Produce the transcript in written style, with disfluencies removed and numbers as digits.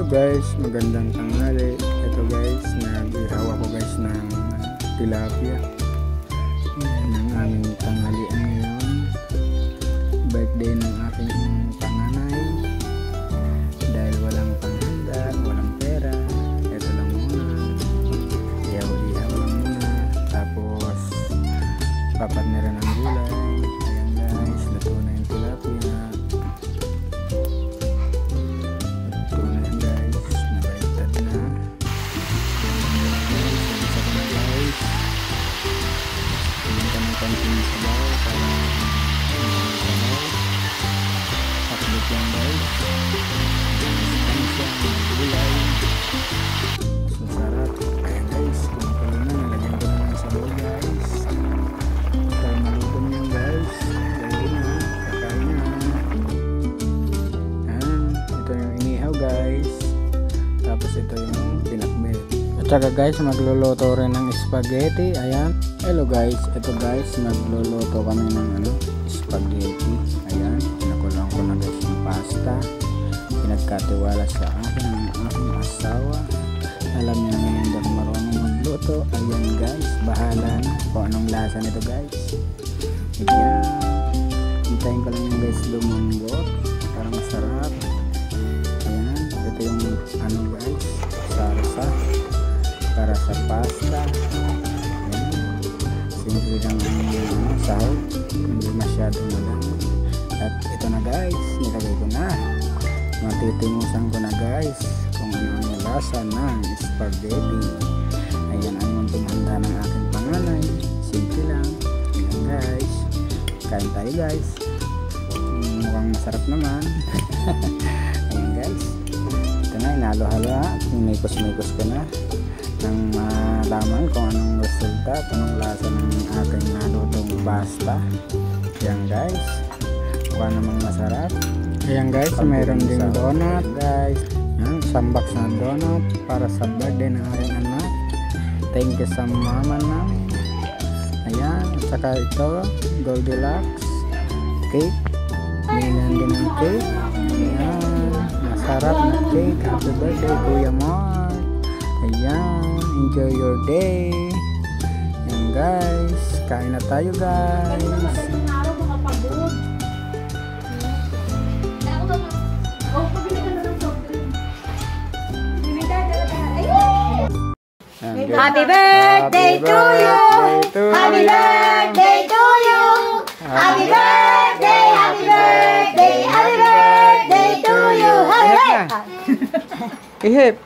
guys, magandang tanghali. Ito guys, nag-ihaw ako guys ng tilapia. Yan ang aming tanghalian ngayon. Birthday ng aking panganay. Dahil walang panghanda, walang pera, ito lang muna. Ihaw-ihaw lang muna. Tapos papat na rin ang gulay. Ayan guys, luto na yung tilapia. Konting sabaw para sabaw takbit yan guys, sustansya ng gulay, masarap. Ayan guys, kung pala na nalagyan ko na ng sabaw guys para malutong yan guys. Dahil na, kakain na. Ayan, ito yung inihaw guys, tapos ito yung pinakbet. At saka guys, magluluto rin ng spaghetti. Ayan. Hello guys, ito guys, magluluto kami ng spaghetti. Ayan, pinakulang ko na guys yung pasta. Pinagkatiwala sa akin ng aking asawa. Alam niya naman hindi ako marunong magluto. Ayan guys, bahala na kung anong lasa nito guys. Ayan, hintayin ko lang yung guys lumambot para masarap. Ayan, ito yung guys, salsa para sa pasta. Simple lang ang sahog, hindi masyadong madami. At ito na guys, nilagay ko na. Matitimusan ko na guys kung ano ang lasa ng spaghetti. Ayan ang munting handa ng aking panganay. Simple lang. Ayan guys, kain tayo guys. Mukhang masarap naman. Ayan guys, ito na, inalo-halo. Minikos-mikos ko na nang malaman kung anong resulta, anong lasa ng aking nalutong pasta. Ayan guys, mukha namang masarap. Ayan guys, mayroon ding donut guys. Ayan, isang box na donut para sa birthday ng aking anak. Thank you sa mama namin. Ayan, at saka ito Goldilocks cake. Ganyan din ang cake. Ayan, masarap na cake. Happy birthday Kuya Mark. Ayan, enjoy your day. Ayan guys, kain na tayo guys. Happy birthday to you. Happy birthday to you. Happy birthday, happy birthday, happy birthday to you. Hey, hey. Ihip.